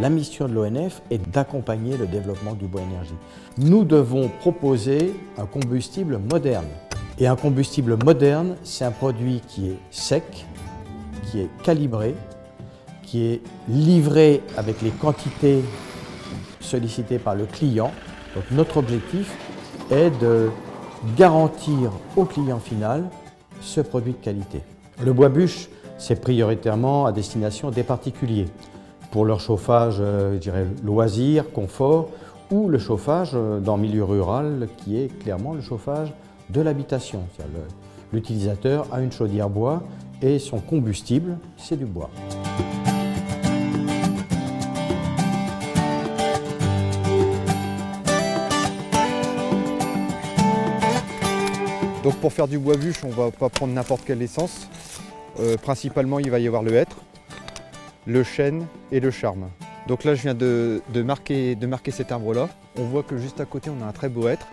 La mission de l'ONF est d'accompagner le développement du bois énergie. Nous devons proposer un combustible moderne. Et un combustible moderne, c'est un produit qui est sec, qui est calibré, qui est livré avec les quantités sollicitées par le client. Donc notre objectif est de garantir au client final ce produit de qualité. Le bois bûche, c'est prioritairement à destination des particuliers pour leur chauffage, je dirais, loisir, confort, ou le chauffage dans le milieu rural qui est clairement le chauffage de l'habitation. L'utilisateur a une chaudière bois et son combustible, c'est du bois. Donc pour faire du bois bûche, on ne va pas prendre n'importe quelle essence. Principalement, il va y avoir le hêtre, le chêne et le charme. Donc là, je viens de marquer cet arbre-là. On voit que juste à côté, on a un très beau hêtre.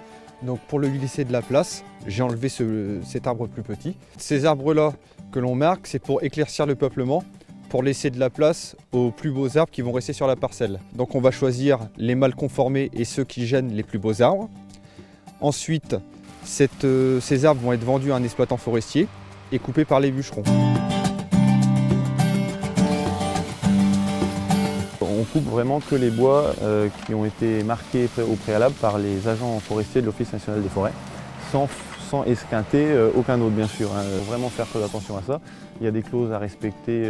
Donc pour le laisser de la place, j'ai enlevé cet arbre plus petit. Ces arbres-là que l'on marque, c'est pour éclaircir le peuplement, pour laisser de la place aux plus beaux arbres qui vont rester sur la parcelle. Donc on va choisir les mal conformés et ceux qui gênent les plus beaux arbres. Ensuite, ces arbres vont être vendus à un exploitant forestier et coupés par les bûcherons. On coupe vraiment que les bois qui ont été marqués au préalable par les agents forestiers de l'Office national des forêts, sans esquinter aucun autre bien sûr. Faut vraiment faire très attention à ça. Il y a des clauses à respecter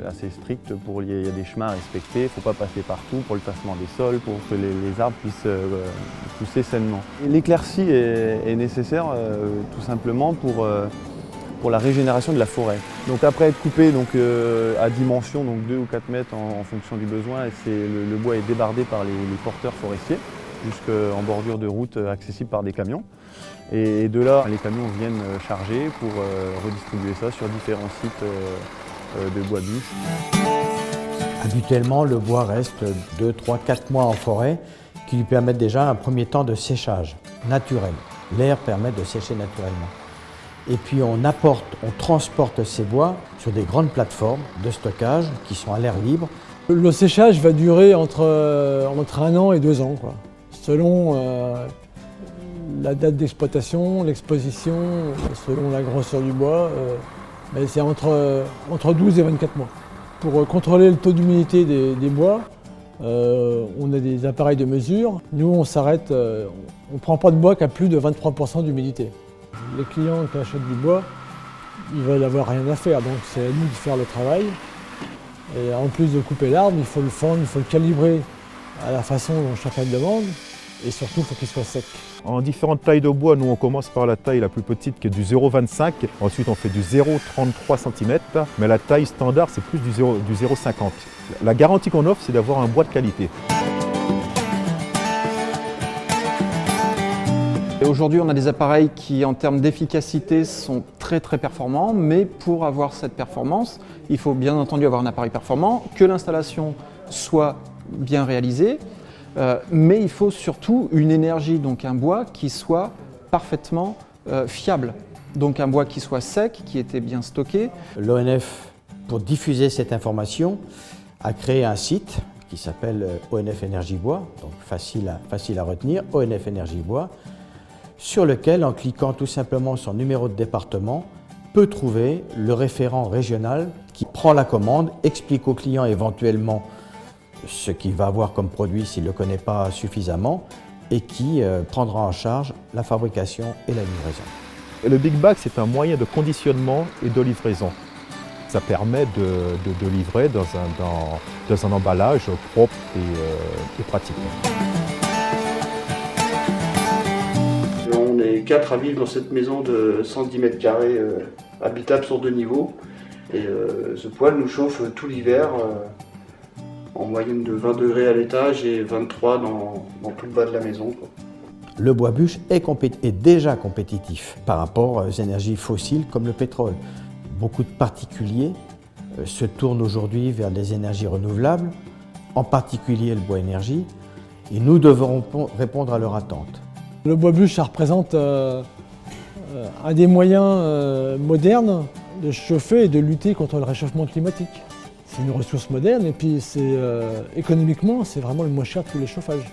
assez strictes, il y a des chemins à respecter, il ne faut pas passer partout pour le tassement des sols, pour que les arbres puissent pousser sainement. L'éclaircie est nécessaire tout simplement pour la régénération de la forêt. Donc après être coupé à dimension, donc 2 ou 4 mètres en fonction du besoin, le bois est débardé par les porteurs forestiers jusqu'en bordure de route accessible par des camions. Et de là, les camions viennent charger pour redistribuer ça sur différents sites de bois bûche. Habituellement, le bois reste 2, 3, 4 mois en forêt qui lui permettent déjà un premier temps de séchage naturel. L'air permet de sécher naturellement. Et puis on transporte ces bois sur des grandes plateformes de stockage qui sont à l'air libre. Le séchage va durer entre 1 an et 2 ans, quoi, selon la date d'exploitation, l'exposition, selon la grosseur du bois. Mais c'est entre 12 et 24 mois. Pour contrôler le taux d'humidité des bois, on a des appareils de mesure. Nous, on s'arrête, on ne prend pas de bois qu'à plus de 23% d'humidité. Les clients qui achètent du bois, ils veulent avoir rien à faire, donc c'est à nous de faire le travail. Et en plus de couper l'arbre, il faut le fendre, il faut le calibrer à la façon dont chacun demande, et surtout il faut qu'il soit sec. En différentes tailles de bois, nous on commence par la taille la plus petite qui est du 0,25, ensuite on fait du 0,33 cm, mais la taille standard c'est plus du 0,50. La garantie qu'on offre c'est d'avoir un bois de qualité. Aujourd'hui, on a des appareils qui, en termes d'efficacité, sont très performants, mais pour avoir cette performance, il faut bien entendu avoir un appareil performant, que l'installation soit bien réalisée, mais il faut surtout une énergie, donc un bois qui soit parfaitement fiable. Donc un bois qui soit sec, qui était bien stocké. L'ONF, pour diffuser cette information, a créé un site qui s'appelle ONF Énergie Bois, donc facile à retenir, ONF Énergie Bois, sur lequel, en cliquant tout simplement sur numéro de département, peut trouver le référent régional qui prend la commande, explique au client éventuellement ce qu'il va avoir comme produit s'il ne le connaît pas suffisamment et qui prendra en charge la fabrication et la livraison. Le Big Bag c'est un moyen de conditionnement et de livraison. Ça permet de livrer dans un emballage propre et pratique. On est 4 à vivre dans cette maison de 110 mètres carrés habitable sur 2 niveaux. Et ce poêle nous chauffe tout l'hiver en moyenne de 20 degrés à l'étage et 23 dans tout le bas de la maison, quoi. Le bois bûche est déjà compétitif par rapport aux énergies fossiles comme le pétrole. Beaucoup de particuliers se tournent aujourd'hui vers des énergies renouvelables, en particulier le bois énergie, et nous devrons répondre à leur attente. Le bois bûche, ça représente un des moyens modernes de chauffer et de lutter contre le réchauffement climatique. C'est une ressource moderne et puis économiquement, c'est vraiment le moins cher de tous les chauffages.